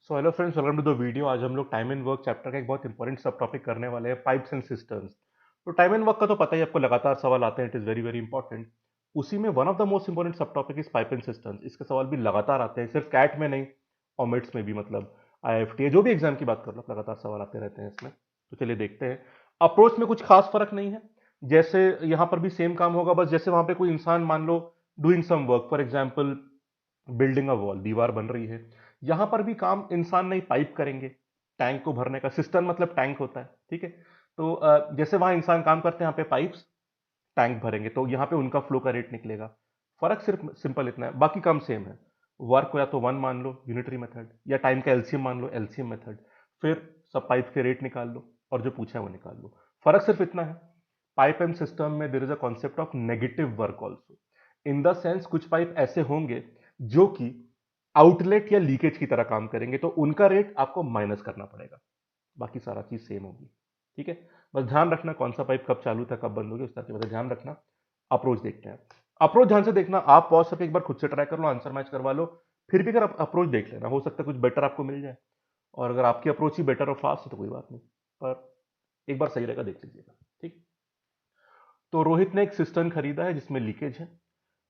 So hello friends, welcome to the video. आज हम लोग टाइम एंड वर्क चैप्टर का एक बहुत इंपॉर्टेंट सब टॉपिक करने वाले हैं, पाइप्स एंड सिस्टर्न्स। तो टाइम एंड वर्क का तो पता ही आपको, लगातार सवाल आते हैं, it is very very important. उसी में one of the most important सब टॉपिक इज पाइप एंड सिस्टर्न्स। इसके सवाल भी लगातार आते हैं, सिर्फ कैट में नहीं, ऑमिट्स में भी, मतलब IIFT जो भी एग्जाम की बात कर लो, लगातार सवाल आते रहते हैं इसमें। तो चलिए देखते हैं। अप्रोच में कुछ खास फर्क नहीं है, जैसे यहाँ पर भी सेम काम होगा, बस जैसे वहां पे कोई इंसान मान लो doing some work, for example building a wall, दीवार बन रही है, यहां पर भी काम इंसान नहीं पाइप करेंगे, टैंक को भरने का। सिस्टम मतलब टैंक होता है, ठीक है। तो जैसे वहां इंसान काम करते हैं, यहाँ पे पाइप्स टैंक भरेंगे, तो यहाँ पे उनका फ्लो का रेट निकलेगा। फर्क सिर्फ सिंपल इतना है, बाकी काम सेम है। वर्क को या तो वन मान लो, यूनिटरी मेथड, या टाइम का एलसीएम मान लो, एलसीएम मेथड। फिर सब पाइप के रेट निकाल लो और जो पूछा है वो निकाल लो। फर्क सिर्फ इतना है, पाइप एंड सिस्टम में there is a concept of negative work also. In the sense कुछ पाइप ऐसे होंगे जो कि आउटलेट या लीकेज की तरह काम करेंगे, तो उनका रेट आपको माइनस करना पड़ेगा। बाकी सारा चीज सेम होगी, ठीक है। बस ध्यान रखना कौन सा पाइप कब चालू था, कब बंद होगी, उस तरह की वजह ध्यान रखना। अप्रोच देखते हैं। अप्रोच ध्यान से देखना, आप पॉज करके एक बार खुद से ट्राई कर लो, आंसर मैच करवा लो। फिर भी अगर आप अप्रोच देख लेना, हो सकता है कुछ बेटर आपको मिल जाए। और अगर आपकी अप्रोच ही बेटर और फास्ट है तो कोई बात नहीं, पर एक बार सही रहेगा, देख लीजिएगा, ठीक। तो रोहित ने एक सिस्टर्न खरीदा है जिसमें लीकेज है।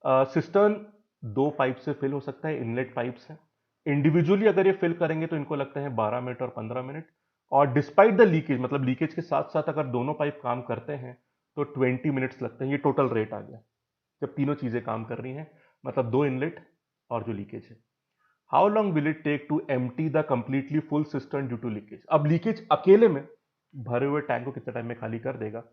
सिस्टर्न दो पाइप से फिल हो सकता है, इनलेट पाइप्स हैं। इंडिविजुअली अगर ये फिल करेंगे तो इनको लगता है 12 मिनट और 15 मिनट। और डिस्पाइट द लीकेज, मतलब लीकेज के साथ साथ अगर दोनों पाइप काम करते हैं तो 20 मिनट्स लगते हैं। ये टोटल रेट आ गया जब तीनों चीजें काम कर रही हैं, मतलब दो इनलेट और जो लीकेज है। How long will it take to empty the completely full cistern due to leakage. अब लीकेज अकेले में भरे हुए टैंक को कितने टाइम में खाली कर देगा,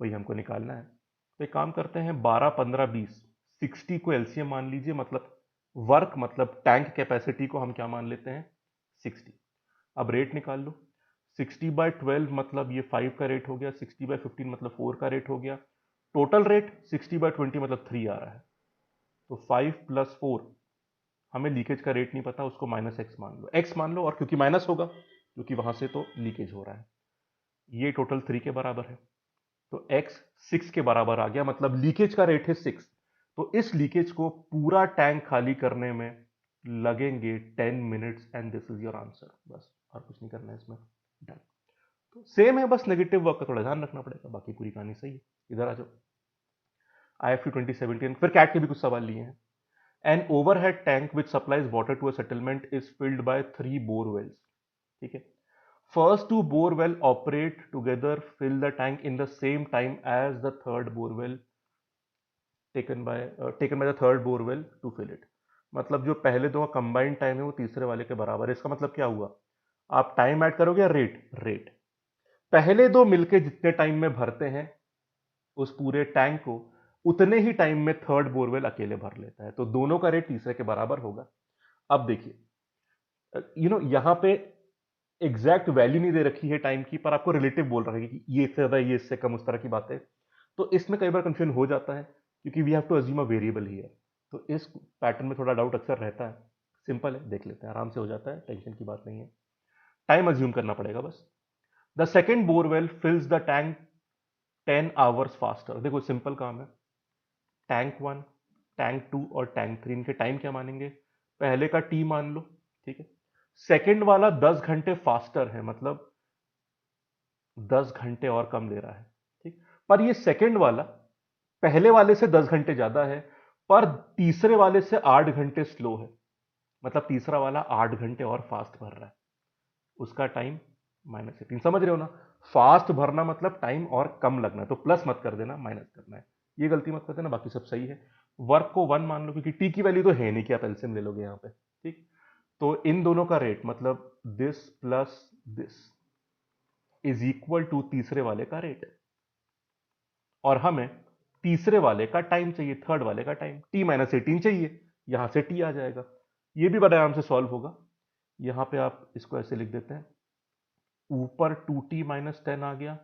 वही हमको निकालना है। तो एक काम करते हैं, 12 15 20, 60 को एलसीएम मान लीजिए, मतलब वर्क मतलब टैंक कैपेसिटी को हम क्या मान लेते हैं, 60। अब रेट निकाल लो। 60/12 मतलब ये 5 का रेट हो गया, 60/15 मतलब 4 का रेट हो गया। टोटल रेट 60/20 मतलब 3 आ रहा है। तो 5 + 4, हमें लीकेज का रेट नहीं पता, उसको -x मान लो, x मान लो, और क्योंकि माइनस होगा क्योंकि वहां से तो लीकेज हो रहा है। ये टोटल 3 के बराबर है, तो x 6 के बराबर आ गया, मतलब लीकेज का रेट है 6। तो इस लीकेज को पूरा टैंक खाली करने में लगेंगे 10 minutes, and this is your answer. बस और कुछ नहीं करना है इसमें, डन। तो सेम है, बस नेगेटिव वर्क का थोड़ा ध्यान रखना पड़ेगा, बाकी पूरी कहानी सही है। इधर आ जाओ, IIFT 2017, फिर कैट के भी कुछ सवाल लिए हैं। An overhead tank which supplies water to a settlement is filled by 3 borewells, ठीक है। First two bore well operate together, fill the tank in the same time as the third bore well taken by the third bore well to fill it। मतलब जो पहले दो combined time है वो तीसरे वाले के बराबर है। इसका मतलब क्या हुआ, आप टाइम ऐड करोगे या रेट, रेट। पहले दो मिलके जितने टाइम में भरते हैं उस पूरे टैंक को, उतने ही टाइम में थर्ड बोरवेल अकेले भर लेता है, तो दोनों का रेट तीसरे के बराबर होगा। अब देखिए, यहां पे एग्जैक्ट वैल्यू नहीं दे रखी है टाइम की, पर आपको रिलेटिव बोल रहा है कि ये इससे ज्यादा, ये इससे कम, उस तरह की बात है। तो इसमें कई बार कंफ्यूजन हो जाता है, क्योंकि we have to assume a variable here. तो इस पैटर्न में थोड़ा डाउट अक्सर रहता है। सिंपल है, देख लेते हैं, आराम से हो जाता है, टेंशन की बात नहीं है। टाइम अज्यूम करना पड़ेगा बस। The second borewell फिल्स the tank 10 hours faster. देखो सिंपल काम है, टैंक वन, टैंक टू और टैंक थ्री, इनके टाइम क्या मानेंगे, पहले का टी मान लो, ठीक है। सेकेंड वाला 10 घंटे फास्टर है, मतलब 10 घंटे और कम ले रहा है, ठीक। पर ये सेकंड वाला पहले वाले से 10 घंटे ज्यादा है, पर तीसरे वाले से 8 घंटे स्लो है। मतलब तीसरा वाला 8 घंटे और फास्ट भर रहा है, उसका टाइम -18। समझ रहे हो ना, फास्ट भरना मतलब टाइम और कम लगना है, तो प्लस मत कर देना, माइनस करना है। ये गलती मत कर देना, बाकी सब सही है। वर्क को 1 मान लो, क्योंकि टी की वैल्यू तो है नहीं कि आप एलसीएम ले लोगे यहाँ पे, ठीक। तो इन दोनों का रेट मतलब this plus this is equal to तीसरे वाले का रेट। और हमें तीसरे वाले का टाइम चाहिए, थर्ड वाले का टाइम, t-18 चाहिए, यहां से t आ जाएगा। ये भी बड़े आराम से सॉल्व होगा। यहां पे आप इसको ऐसे लिख देते हैं, ऊपर 2t-10 आ गया,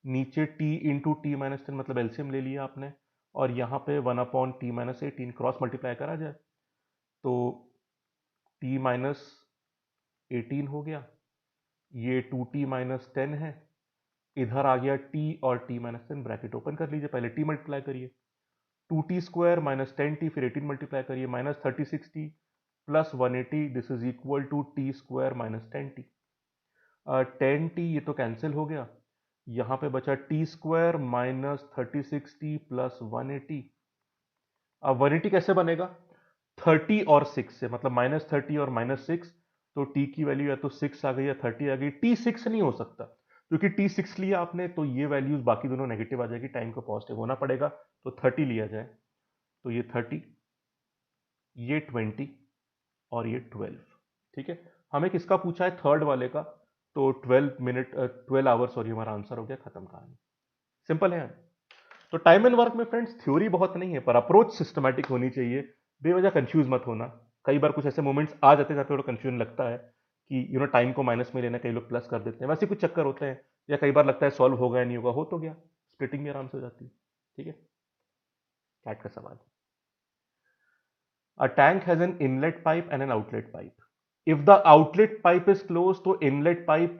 नीचे t इंटू t-10, मतलब एलसीएम ले लिया आपने, और यहां पे 1/t-18 क्रॉस मल्टीप्लाई करा जाए तो t-18 हो गया, ये 2t-10 है, इधर आ गया t और t-10, ब्रैकेट ओपन कर लीजिए, पहले t मल्टीप्लाई करिए, 2t² -10t, फिर 18 मल्टीप्लाई करिए, -36t, plus 180, this is equal to t square minus 10t। 10t ये तो कैंसिल हो गया, यहां पे बचा T square minus 36t plus 180। अब 180 कैसे बनेगा? 30 और 6 से, मतलब माइनस 30 और माइनस 6, तो t की वैल्यू या तो 6 आ गई या 30 आ गई। t 6 नहीं हो सकता, क्योंकि t 6 लिया आपने तो ये वैल्यूज बाकी दोनों नेगेटिव आ जाएगी, टाइम को पॉजिटिव होना पड़ेगा, तो 30 लिया जाए, तो ये 30, ये 20 और ये 12। ठीक है, हमें किसका पूछा है? थर्ड वाले का, तो 12 आवर, सॉरी, हमारा आंसर हो गया, खत्म कहानी। सिंपल है। तो टाइम एंड वर्क में फ्रेंड्स थ्योरी बहुत नहीं है, पर अप्रोच सिस्टमैटिक होनी चाहिए। बेवजह कंफ्यूज मत होना। कई बार कुछ ऐसे मोमेंट्स आ जाते हैं जहाँ पे थोड़ा कंफ्यूजन लगता है कि टाइम को माइनस में लेना, कई लोग प्लस कर देते हैं, वैसे कुछ चक्कर होते हैं, या कई बार लगता है सॉल्व होगा या नहीं होगा, हो तो गया, स्प्लिटिंग भी आराम से हो जाती है। ठीक है, कैट का सवाल। A tank has an inlet pipe and an outlet pipe. If the outlet pipe is closed, तो inlet pipe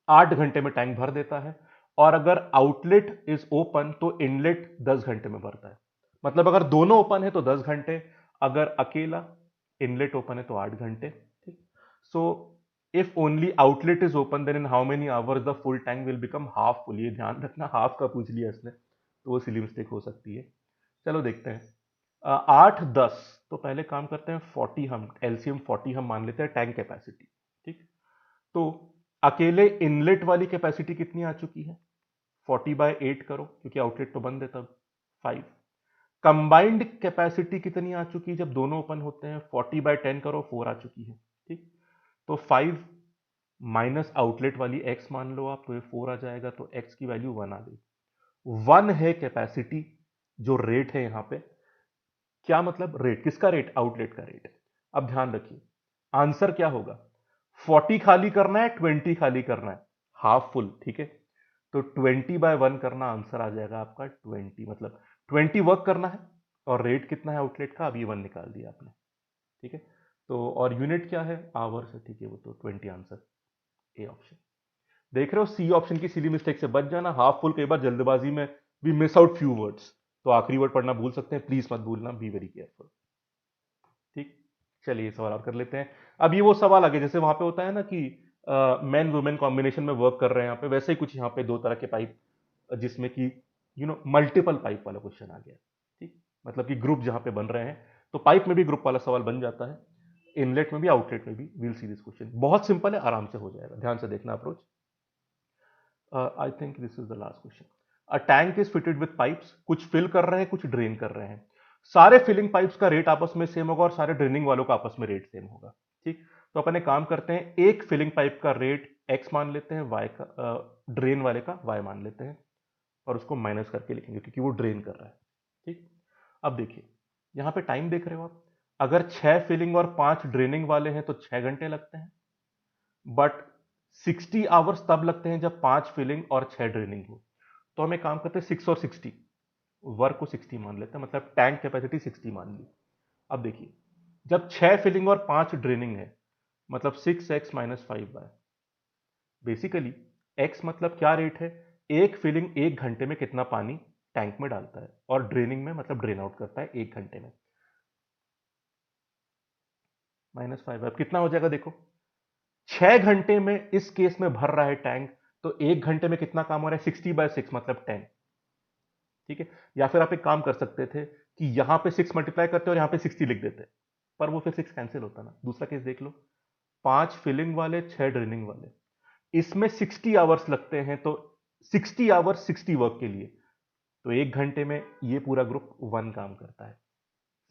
8 घंटे में टैंक भर देता है, और अगर आउटलेट इज ओपन तो इनलेट 10 घंटे में भरता है। मतलब अगर दोनों ओपन है तो 10 घंटे, अगर अकेला इनलेट ओपन है तो 8 घंटे। ठीक, so if only outlet is open then in how many hours the full tank will become half full. ये ध्यान रखना, हाफ का पूछ लिया इसने तो वो सिली मिस्टेक हो सकती है। चलो देखते हैं। 8 10, तो पहले काम करते हैं 40, हम एलसीएम 40 हम मान लेते हैं टैंक कैपेसिटी। ठीक, तो अकेले इनलेट वाली कैपेसिटी कितनी आ चुकी है? 40/8 करो, क्योंकि आउटलेट तो बंद है तब, 5। कंबाइंड कैपेसिटी कितनी आ चुकी है जब दोनों ओपन होते हैं? 40/10 करो, 4 आ चुकी है। ठीक, तो 5 माइनस आउटलेट वाली x मान लो आप, तो ये 4 आ जाएगा, तो x की वैल्यू 1 आ गई। 1 है कैपेसिटी, जो रेट है यहां पे, क्या मतलब रेट? किसका रेट? आउटलेट का रेट। अब ध्यान रखिए, आंसर क्या होगा? 40 खाली करना है, 20 खाली करना है, हाफ फुल। ठीक है, तो 20/1 करना, आंसर आ जाएगा आपका 20, मतलब 20 वर्क करना है, और रेट कितना है आउटलेट का? अभी 1 निकाल दिया आपने। ठीक है, तो और यूनिट क्या है? आवर से। ठीक है, वो तो 20 आंसर, ए ऑप्शन। देख रहे हो, सी ऑप्शन की सिली मिस्टेक से बच जाना। हाफ फुल कई बार जल्दबाजी में भी मिस आउट फ्यू वर्ड्स, तो आखिरी वर्ड पढ़ना भूल सकते हैं, प्लीज मत भूलना, बी वेरी केयरफुल। ठीक, चलिए सवाल और कर लेते हैं। अब ये वो सवाल आ गया जैसे वहां पे होता है ना कि मैन वुमेन कॉम्बिनेशन में वर्क कर रहे हैं यहाँ पे, वैसे ही कुछ यहाँ पे दो तरह के पाइप, जिसमें कि मल्टीपल पाइप वाला क्वेश्चन आ गया। ठीक, मतलब कि ग्रुप जहां पे बन रहे हैं, तो पाइप में भी ग्रुप वाला सवाल बन जाता है, इनलेट में भी आउटलेट में भी। वील सी दिस क्वेश्चन, बहुत सिंपल है, आराम से हो जाएगा, ध्यान से देखना approach. I think this is the last question. A tank is fitted with pipes, कुछ फिल कर रहे हैं, कुछ ड्रेन कर रहे हैं। सारे फिलिंग पाइप्स का रेट आपस में सेम होगा और सारे ड्रेनिंग वालों का आपस में रेट सेम होगा। ठीक, तो अपन एक काम करते हैं, एक फिलिंग पाइप का रेट x मान लेते हैं, y का, ड्रेन वाले का y मान लेते हैं, और उसको माइनस करके लिखेंगे क्योंकि वो ड्रेन कर रहा है। ठीक, अब देखिए, यहां पे टाइम देख रहे हो आप, अगर 6 फिलिंग और 5 ड्रेनिंग वाले हैं तो 6 घंटे लगते हैं, बट 60 आवर्स तब लगते हैं जब 5 फिलिंग और 6 ड्रेनिंग हो। तो हम एक काम करते हैं, 6 और 60, वर्क को 60 मान लेते हैं, मतलब टैंक कैपेसिटी 60 मान ली। अब देखिए, जब 6 फिलिंग और 5 ड्रेनिंग है, मतलब 6x minus 5y। Basically x मतलब क्या रेट है? एक फिलिंग 1 घंटे में कितना पानी टैंक में डालता है, और ड्रेनिंग में मतलब ड्रेन आउट करता है 1 घंटे में, -5। अब कितना हो जाएगा देखो, 6 घंटे में इस केस में भर रहा है टैंक, तो 1 घंटे में कितना काम हो रहा है? 60/6 मतलब 10। ठीक है, या फिर आप एक काम कर सकते थे कि यहां पे 6 मल्टीप्लाई करते और यहां पे 60 लिख देते, पर वो फिर 6 कैंसिल होता ना। दूसरा केस देख लो, 5 फिलिंग वाले, 6 ड्रेनिंग वाले, इसमें 60 आवर्स लगते हैं, तो 60 आवर्स 60 वर्क के लिए, तो 1 घंटे में ये पूरा ग्रुप 1 काम करता है।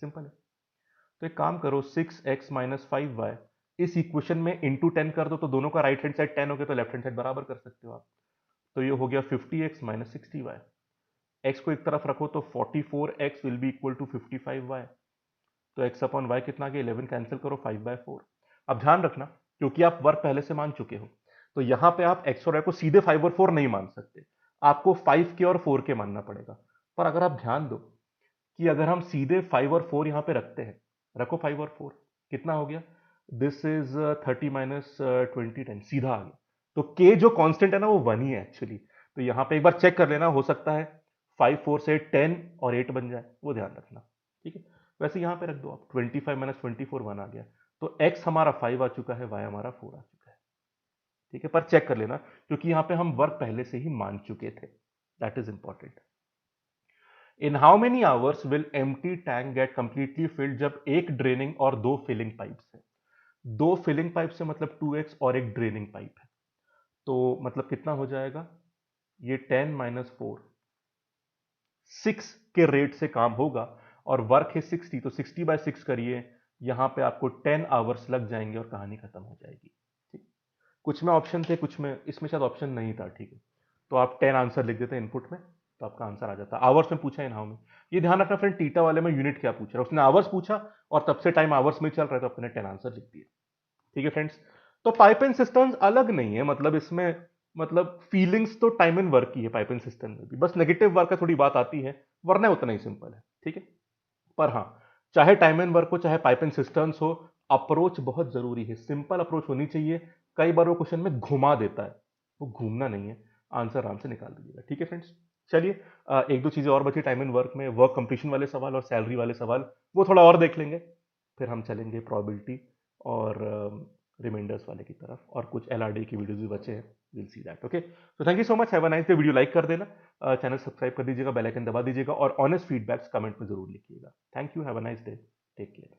सिंपल है। तो एक काम करो, 6x माइनस 5y इस इक्वेशन में इंटू 10 कर दो, तो दोनों का राइट हैंड साइड 10 हो गया, तो लेफ्ट हैंड साइड बराबर कर सकते हो आप। तो ये हो गया 50x माइनस 60y। x को एक तरफ रखो तो 44x will be equal to 55y। तो x अपॉन y कितना गया? 11, कैंसिल करो, 5/4। अब ध्यान रखना, क्योंकि आप वर्क पहले से मान चुके हो, तो यहां पे आप x और y को सीधे 5 और 4 नहीं मान सकते, आपको 5 के और 4 के मानना पड़ेगा। पर अगर आप ध्यान दो कि अगर हम सीधे 5 और 4 यहां पे रखते हैं, रखो 5 और 4, कितना हो गया? दिस इज 30 माइनस 20 10, सीधा आ गया। तो k जो कांस्टेंट है ना, वो 1 ही है एक्चुअली। तो यहां पे एक बार चेक कर लेना, हो सकता है 5 4 से 10 और 8 बन जाए, वो ध्यान रखना। ठीक है, वैसे यहां पे रख दो आप, 25 माइनस 24 1 आ गया, तो x हमारा 5 आ चुका है, y हमारा 4 आ चुका है। ठीक है, पर चेक कर लेना क्योंकि यहां पे हम वर्क पहले से ही मान चुके थे, that is important. In how many hours will empty tank get completely filled, जब एक ड्रेनिंग और दो फिलिंग पाइप्स है। दो फिलिंग पाइप से मतलब 2x और एक ड्रेनिंग पाइप है, तो मतलब कितना हो जाएगा, ये 10 माइनस 4 6 के रेट से काम होगा, और वर्क है 60, तो 60/6 करिए, यहां पे आपको 10 आवर्स लग जाएंगे और कहानी खत्म हो जाएगी। ठीक, कुछ में ऑप्शन थे, कुछ में, इसमें शायद ऑप्शन नहीं था। ठीक है, तो आप 10 आंसर लिख देते इनपुट में, तो आपका आंसर आ जाता। आवर्स में पूछा है इन हाउ में, ये ध्यान रखना फ्रेंड, टीटा वाले में यूनिट क्या पूछ रहा है, उसने आवर्स पूछा और तब से टाइम आवर्स में चल रहा है, तो अपने 10 आंसर लिख दिया। ठीक है फ्रेंड्स, तो पाइप एंड सिस्टम्स अलग नहीं है, मतलब इसमें मतलब फीलिंग्स तो टाइम एंड वर्क की है पाइप एंड सिस्टम में भी, बस नेगेटिव वर्क का थोड़ी बात आती है, वरना उतना ही सिंपल है। ठीक है, पर हाँ, चाहे टाइम एंड वर्क हो चाहे पाइप एंड सिस्टम्स हो, अप्रोच बहुत जरूरी है, सिंपल अप्रोच होनी चाहिए। कई बार वो क्वेश्चन में घुमा देता है, वो घूमना नहीं है, आंसर आराम से निकाल दीजिएगा। ठीक है फ्रेंड्स, चलिए एक दो चीजें और बची टाइम एंड वर्क में, वर्क कंप्लीशन वाले सवाल और सैलरी वाले सवाल, वो थोड़ा और देख लेंगे, फिर हम चलेंगे प्रोबेबिलिटी और रिमाइंडर्स वाले की तरफ, और कुछ एलआरडी की वीडियोस भी बचे हैं, विल सी दैट। ओके, तो thank you so much, have a nice day. Video like कर देना, चैनल सब्सक्राइब कर दीजिएगा, बेल आइकन दबा दीजिएगा, और ऑनेस्ट फीडबैक्स कमेंट में जरूर लिखिएगा। Thank you, have a nice day, take care.